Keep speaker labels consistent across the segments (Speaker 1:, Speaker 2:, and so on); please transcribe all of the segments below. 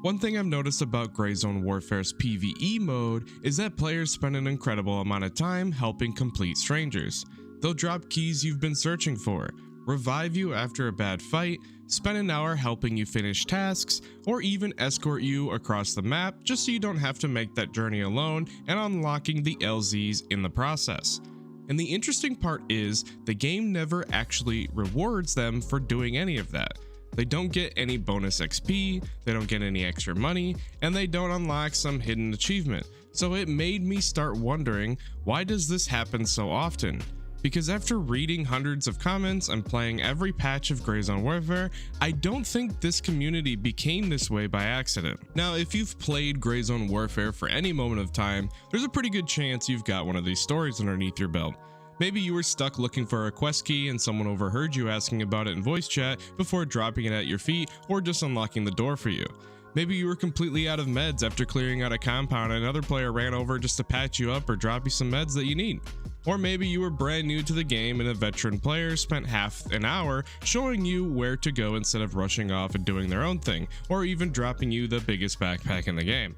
Speaker 1: One thing I've noticed about Gray Zone Warfare's PvE mode is that players spend an incredible amount of time helping complete strangers. They'll drop keys you've been searching for, revive you after a bad fight, spend an hour helping you finish tasks, or even escort you across the map just so you don't have to make that journey alone and unlocking the LZs in the process. And the interesting part is the game never actually rewards them for doing any of that. They don't get any bonus XP, they don't get any extra money, and they don't unlock some hidden achievement. So it made me start wondering, why does this happen so often? Because after reading hundreds of comments and playing every patch of Gray Zone Warfare, I don't think this community became this way by accident. Now, if you've played Gray Zone Warfare for any moment of time, there's a pretty good chance you've got one of these stories underneath your belt. Maybe you were stuck looking for a quest key and someone overheard you asking about it in voice chat before dropping it at your feet or just unlocking the door for you. Maybe you were completely out of meds after clearing out a compound and another player ran over just to patch you up or drop you some meds that you need. Or maybe you were brand new to the game and a veteran player spent half an hour showing you where to go instead of rushing off and doing their own thing, or even dropping you the biggest backpack in the game.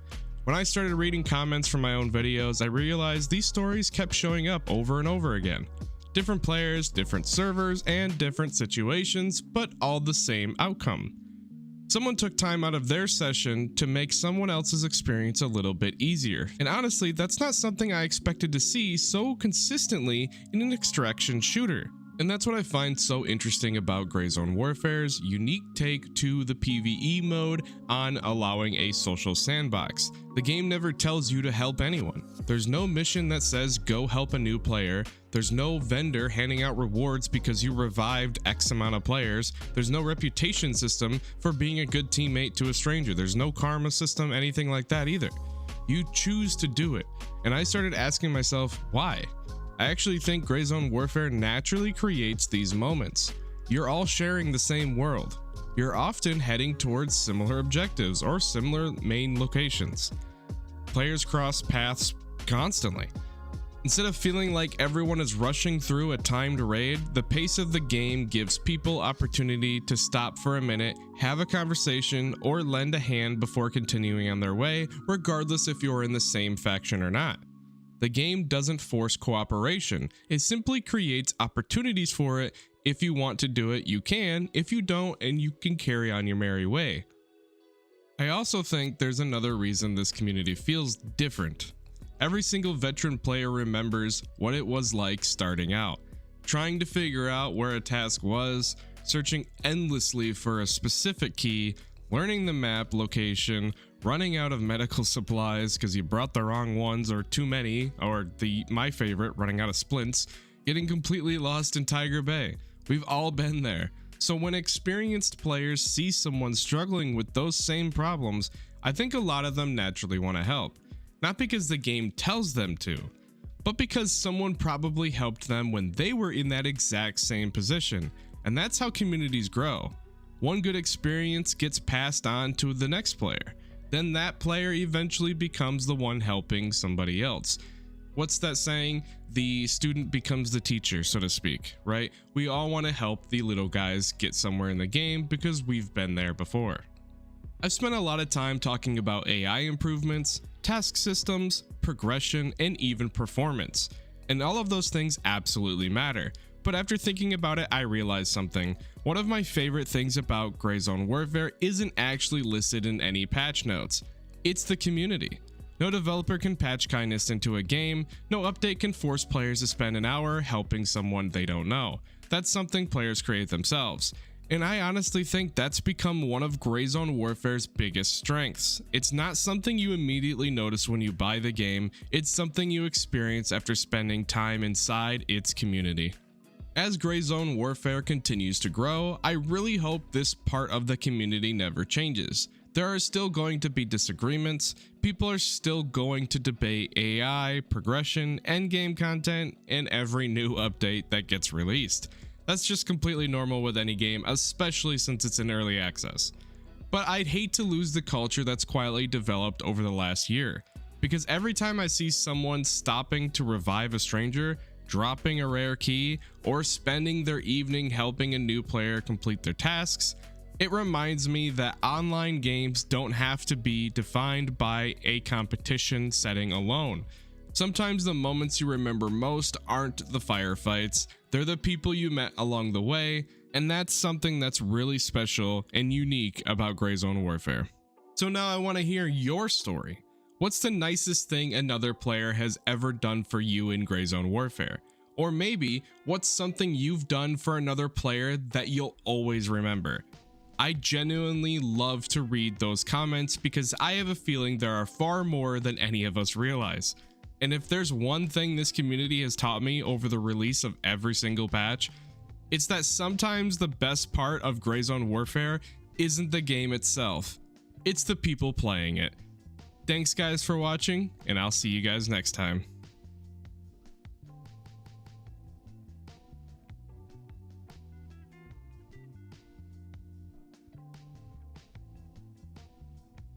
Speaker 1: When I started reading comments from my own videos, I realized these stories kept showing up over and over again. Different players, different servers, and different situations, but all the same outcome. Someone took time out of their session to make someone else's experience a little bit easier. And honestly, that's not something I expected to see so consistently in an extraction shooter. And that's what I find so interesting about Gray Zone Warfare's unique take to the PvE mode on allowing a social sandbox. The game never tells you to help anyone. There's no mission that says go help a new player. There's no vendor handing out rewards because you revived X amount of players. There's no reputation system for being a good teammate to a stranger. There's no karma system, anything like that either. You choose to do it. And I started asking myself, why? I actually think Gray Zone Warfare naturally creates these moments. You're all sharing the same world. You're often heading towards similar objectives or similar main locations. Players cross paths constantly. Instead of feeling like everyone is rushing through a timed raid, the pace of the game gives people opportunity to stop for a minute, have a conversation, or lend a hand before continuing on their way, regardless if you're in the same faction or not. The game doesn't force cooperation, it simply creates opportunities for it. If you want to do it, you can. If you don't, and you can carry on your merry way. I also think there's another reason this community feels different. Every single veteran player remembers what it was like starting out, trying to figure out where a task was, searching endlessly for a specific key, learning the map location, running out of medical supplies because you brought the wrong ones or too many, or my favorite, running out of splints, getting completely lost in Tiger Bay. We've all been there. So when experienced players see someone struggling with those same problems, I think a lot of them naturally want to help. Not because the game tells them to, but because someone probably helped them when they were in that exact same position. And that's how communities grow. One good experience gets passed on to the next player. Then that player eventually becomes the one helping somebody else. What's that saying? The student becomes the teacher, so to speak, right? We all want to help the little guys get somewhere in the game because we've been there before. I've spent a lot of time talking about AI improvements, task systems, progression, and even performance. And all of those things absolutely matter. But after thinking about it, I realized something. One of my favorite things about Gray Zone Warfare isn't actually listed in any patch notes. It's the community. No developer can patch kindness into a game. No update can force players to spend an hour helping someone they don't know. That's something players create themselves. And I honestly think that's become one of Gray Zone Warfare's biggest strengths. It's not something you immediately notice when you buy the game. It's something you experience after spending time inside its community. As Gray Zone Warfare continues to grow, I really hope this part of the community never changes. There are still going to be disagreements, people are still going to debate AI, progression, endgame content, and every new update that gets released. That's just completely normal with any game, especially since it's in early access. But I'd hate to lose the culture that's quietly developed over the last year, because every time I see someone stopping to revive a stranger, dropping a rare key, or spending their evening helping a new player complete their tasks, It reminds me that online games don't have to be defined by a competition setting alone. Sometimes the moments you remember most aren't the firefights, they're the people you met along the way, and that's something that's really special and unique about Gray Zone Warfare. So now I want to hear your story. What's the nicest thing another player has ever done for you in Gray Zone Warfare? Or maybe, what's something you've done for another player that you'll always remember? I genuinely love to read those comments because I have a feeling there are far more than any of us realize. And if there's one thing this community has taught me over the release of every single patch, it's that sometimes the best part of Gray Zone Warfare isn't the game itself, it's the people playing it. Thanks guys for watching, and I'll see you guys next time.